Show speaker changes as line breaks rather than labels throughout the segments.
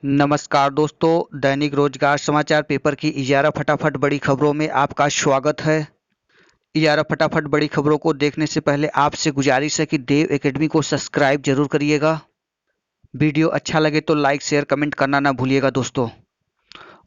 नमस्कार दोस्तों, दैनिक रोजगार समाचार पेपर की 11 फटाफट बड़ी खबरों में आपका स्वागत है। 11 फटाफट बड़ी खबरों को देखने से पहले आपसे गुजारिश है कि देव एकेडमी को सब्सक्राइब जरूर करिएगा। वीडियो अच्छा लगे तो लाइक शेयर कमेंट करना ना भूलिएगा दोस्तों।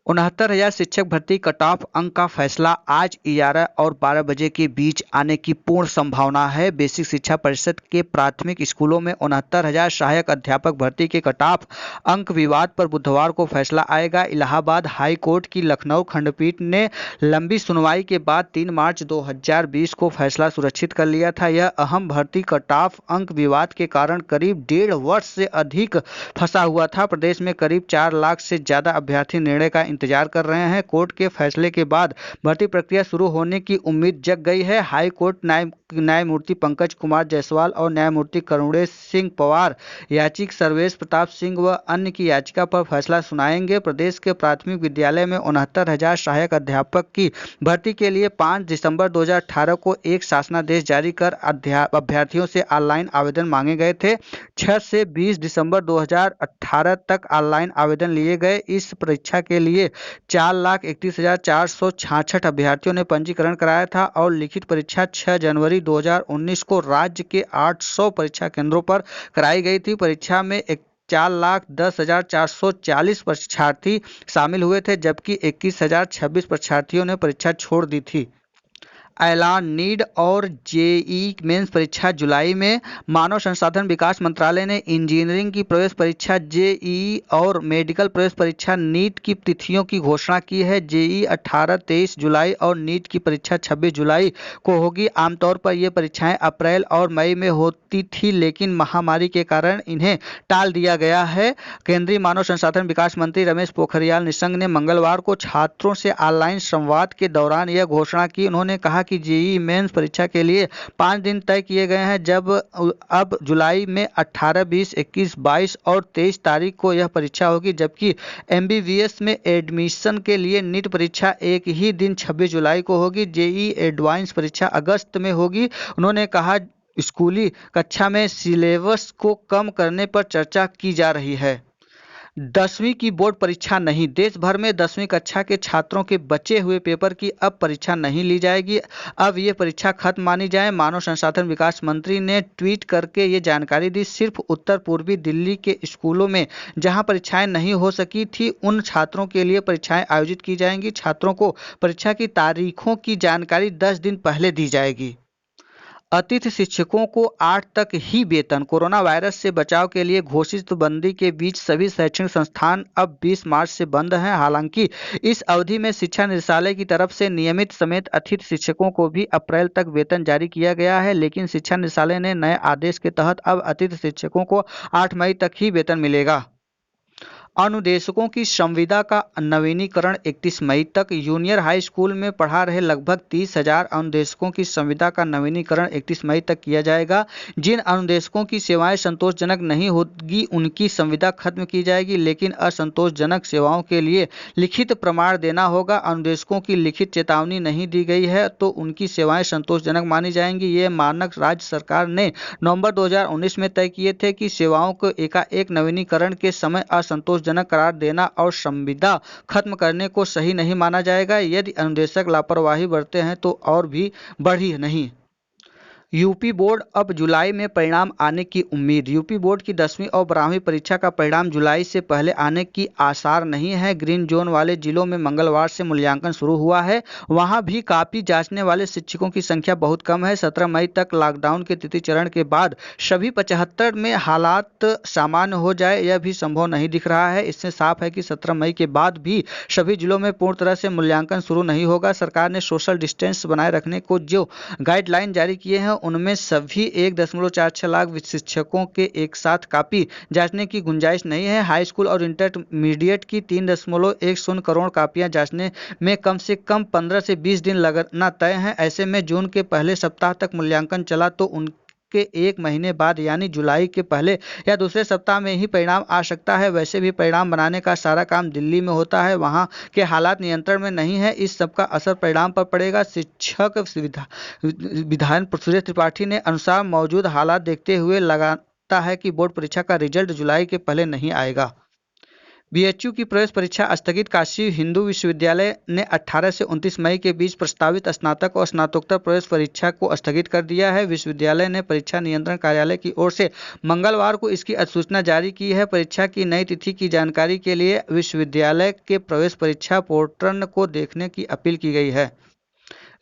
69,000 शिक्षक भर्ती कट ऑफ अंक का फैसला आज 11 और 12 बजे के बीच आने की पूर्ण संभावना है। बेसिक शिक्षा परिषद के प्राथमिक स्कूलों में 69,000 सहायक अध्यापक भर्ती के कट ऑफ अंक विवाद पर बुधवार को फैसला आएगा। इलाहाबाद हाई कोर्ट की लखनऊ खंडपीठ ने लंबी सुनवाई के बाद 3 मार्च 2020 को फैसला सुरक्षित कर लिया था। यह अहम भर्ती कट ऑफ अंक विवाद के कारण करीब 1.5 वर्ष से अधिक फंसा हुआ था। प्रदेश में करीब 4 लाख से ज्यादा अभ्यर्थी निर्णय का इंतजार कर रहे हैं। कोर्ट के फैसले के बाद भर्ती प्रक्रिया शुरू होने की उम्मीद जग गई है। हाई कोर्ट न्यायमूर्ति पंकज कुमार जायसवाल और न्यायमूर्ति करुणेश सिंह पवार याचिक सर्वेश प्रताप सिंह व अन्य की याचिका पर फैसला सुनाएंगे। प्रदेश के प्राथमिक विद्यालय में 69,000 सहायक अध्यापक की भर्ती के लिए 5 दिसंबर 2018 को एक शासनादेश जारी कर अभ्यर्थियों से ऑनलाइन आवेदन मांगे गए थे। 6 से 20 दिसंबर 2018 तक ऑनलाइन आवेदन लिए गए। इस परीक्षा के लिए 4,31,466 अभ्यर्थियों ने पंजीकरण कराया था और लिखित परीक्षा 6 जनवरी 2019 को राज्य के 800 परीक्षा केंद्रों पर कराई गई थी। परीक्षा में 4,10,440 परीक्षार्थी शामिल हुए थे, जबकि 21,026 परीक्षार्थियों ने परीक्षा छोड़ दी थी। ऐलान नीट और जेईई मेंस परीक्षा जुलाई में। मानव संसाधन विकास मंत्रालय ने इंजीनियरिंग की प्रवेश परीक्षा जेईई और मेडिकल प्रवेश परीक्षा नीट की तिथियों की घोषणा की है। जेईई 18-23 जुलाई और नीट की परीक्षा 26 जुलाई को होगी। आमतौर पर ये परीक्षाएं अप्रैल और मई में होती थी, लेकिन महामारी के कारण इन्हें टाल दिया गया है। केंद्रीय मानव संसाधन विकास मंत्री रमेश पोखरियाल निशंक ने मंगलवार को छात्रों से ऑनलाइन संवाद के दौरान यह घोषणा की। उन्होंने कहा कि जेईई मेंस परीक्षा के लिए 5 दिन तय किए गए हैं, जब अब जुलाई में 18, 20, 21, 22 और 23 तारीख को यह परीक्षा होगी, जबकि एमबीबीएस में एडमिशन के लिए नीट परीक्षा एक ही दिन 26 जुलाई को होगी। जेईई एडवांस परीक्षा अगस्त में होगी। उन्होंने कहा स्कूली कक्षा में सिलेबस को कम करने पर चर्चा की जा रही है। 10वीं की बोर्ड परीक्षा नहीं। देश भर में 10वीं कक्षा के छात्रों के बचे हुए पेपर की अब परीक्षा नहीं ली जाएगी। अब ये परीक्षा खत्म मानी जाए। मानव संसाधन विकास मंत्री ने ट्वीट करके ये जानकारी दी। सिर्फ उत्तर पूर्वी दिल्ली के स्कूलों में जहां परीक्षाएं नहीं हो सकी थी, उन छात्रों के लिए परीक्षाएं आयोजित की जाएंगी। छात्रों को परीक्षा की तारीखों की जानकारी 10 दिन पहले दी जाएगी। अतिथि शिक्षकों को 8 तक ही वेतन। कोरोना वायरस से बचाव के लिए घोषित बंदी के बीच सभी शैक्षणिक संस्थान अब 20 मार्च से बंद हैं। हालांकि इस अवधि में शिक्षा निदेशालय की तरफ से नियमित समेत अतिथि शिक्षकों को भी अप्रैल तक वेतन जारी किया गया है, लेकिन शिक्षा निदेशालय ने नए आदेश के तहत अब अतिथि शिक्षकों को 8 मई तक ही वेतन मिलेगा। अनुदेशकों की संविदा का नवीनीकरण 31 मई तक। जूनियर हाई स्कूल में पढ़ा रहे लगभग 30,000 अनुदेशकों की संविदा का नवीनीकरण 31 मई तक किया जाएगा। जिन अनुदेशकों की सेवाएं संतोषजनक नहीं होगी, उनकी संविदा खत्म की जाएगी, लेकिन असंतोषजनक सेवाओं के लिए लिखित प्रमाण देना होगा। अनुदेशकों की लिखित चेतावनी नहीं दी गई है तो उनकी सेवाएं संतोषजनक मानी जाएंगी। ये मानक राज्य सरकार ने नवंबर 2019 में तय किए थे कि सेवाओं को एकाएक नवीनीकरण के समय असंतोषजनक करार देना और संविदा खत्म करने को सही नहीं माना जाएगा। यदि अनुदेशक लापरवाही बरते हैं तो और भी बढ़ी नहीं। यूपी बोर्ड अब जुलाई में परिणाम आने की उम्मीद। यूपी बोर्ड की 10वीं और 12वीं परीक्षा का परिणाम जुलाई से पहले आने की आसार नहीं है। ग्रीन जोन वाले जिलों में मंगलवार से मूल्यांकन शुरू हुआ है। वहां भी कापी जांचने वाले शिक्षकों की संख्या बहुत कम है। 17 मई तक लॉकडाउन के तृतीय चरण के बाद सभी 75 में हालात सामान्य हो जाए, यह भी संभव नहीं दिख रहा है। इससे साफ है कि 17 मई के बाद भी सभी जिलों में पूर्ण तरह से मूल्यांकन शुरू नहीं होगा। सरकार ने सोशल डिस्टेंस बनाए रखने को जो गाइडलाइन जारी किए हैं, उनमें सभी 1.46 लाख शिक्षकों के एक साथ कापी जांचने की गुंजाइश नहीं है। हाई स्कूल और इंटरमीडिएट की 3.10 करोड़ कापियां जांचने में कम से कम 15 से 20 दिन लगना तय है। ऐसे में जून के पहले सप्ताह तक मूल्यांकन चला तो के 1 महीने बाद यानी जुलाई के पहले या दूसरे सप्ताह में ही परिणाम आ सकता है। वैसे भी परिणाम बनाने का सारा काम दिल्ली में होता है, वहां के हालात नियंत्रण में नहीं है। इस सब का असर परिणाम पर पड़ेगा। शिक्षक विधान सुरेश त्रिपाठी ने अनुसार मौजूद हालात देखते हुए लगाता है कि बोर्ड परीक्षा का रिजल्ट जुलाई के पहले नहीं आएगा। बीएचयू की प्रवेश परीक्षा स्थगित। काशी हिंदू विश्वविद्यालय ने 18 से 29 मई के बीच प्रस्तावित स्नातक और स्नातकोत्तर प्रवेश परीक्षा को स्थगित कर दिया है। विश्वविद्यालय ने परीक्षा नियंत्रण कार्यालय की ओर से मंगलवार को इसकी अधिसूचना जारी की है। परीक्षा की नई तिथि की जानकारी के लिए विश्वविद्यालय के प्रवेश परीक्षा पोर्टल को देखने की अपील की गई है।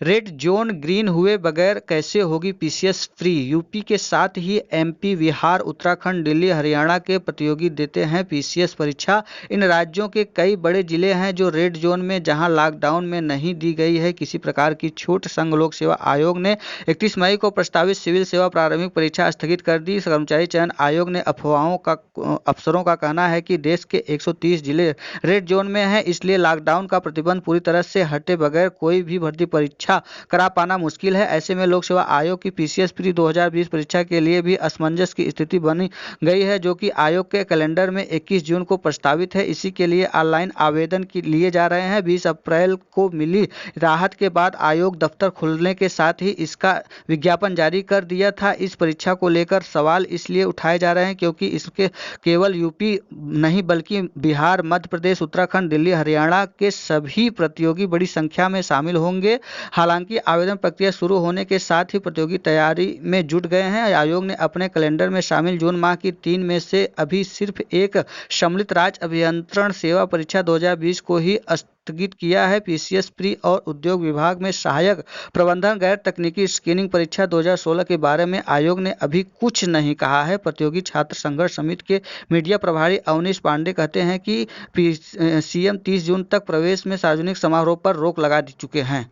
रेड जोन ग्रीन हुए बगैर कैसे होगी पीसीएस फ्री? यूपी के साथ ही एमपी, बिहार, उत्तराखंड, दिल्ली, हरियाणा के प्रतियोगी देते हैं पीसीएस परीक्षा। इन राज्यों के कई बड़े जिले हैं जो रेड जोन में, जहां लॉकडाउन में नहीं दी गई है किसी प्रकार की छूट। संघ लोक सेवा आयोग ने 31 मई को प्रस्तावित सिविल सेवा प्रारंभिक परीक्षा स्थगित कर दी। कर्मचारी चयन आयोग ने अफसरों का कहना है कि देश के 130 जिले रेड जोन में हैं, इसलिए लॉकडाउन का प्रतिबंध पूरी तरह से हटे बगैर कोई भी भर्ती परीक्षा करा पाना मुश्किल है। ऐसे में लोक सेवा आयोग की पीसीएस प्री 2020 परीक्षा के लिए भी असमंजस की स्थिति बनी गई है, जो कि आयोग के कैलेंडर में 21 जून को प्रस्तावित है। इसी के लिए ऑनलाइन आवेदन लिए जा रहे हैं। 20 अप्रैल को मिली राहत के बाद आयोग दफ्तर खुलने के साथ ही इसका विज्ञापन जारी कर दिया था। इस परीक्षा को लेकर सवाल इसलिए उठाए जा रहे हैं क्योंकि इसके केवल यूपी नहीं बल्कि बिहार, मध्य प्रदेश, उत्तराखंड, दिल्ली, हरियाणा के सभी प्रतियोगी बड़ी संख्या में शामिल होंगे। हालांकि आवेदन प्रक्रिया शुरू होने के साथ ही प्रतियोगी तैयारी में जुट गए हैं। आयोग ने अपने कैलेंडर में शामिल जून माह की 3 में से अभी सिर्फ एक सम्मिलित राज्य अभियंत्रण सेवा परीक्षा 2020 को ही स्थगित किया है। पीसीएस प्री और उद्योग विभाग में सहायक प्रबंधन गैर तकनीकी स्क्रीनिंग परीक्षा 2016 के बारे में आयोग ने अभी कुछ नहीं कहा है। प्रतियोगी छात्र संघर्ष समिति के मीडिया प्रभारी अवनीश पांडे कहते हैं कि सीएम 30 जून तक प्रवेश में सार्वजनिक समारोह पर रोक लगा चुके हैं।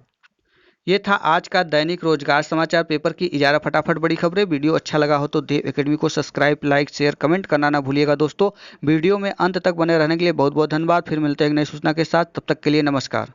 ये था आज का दैनिक रोजगार समाचार पेपर की इजारा फटाफट बड़ी खबरें। वीडियो अच्छा लगा हो तो देव एकेडमी को सब्सक्राइब, लाइक, शेयर, कमेंट करना ना भूलिएगा दोस्तों। वीडियो में अंत तक बने रहने के लिए बहुत बहुत धन्यवाद। फिर मिलते हैं एक नई सूचना के साथ, तब तक के लिए नमस्कार।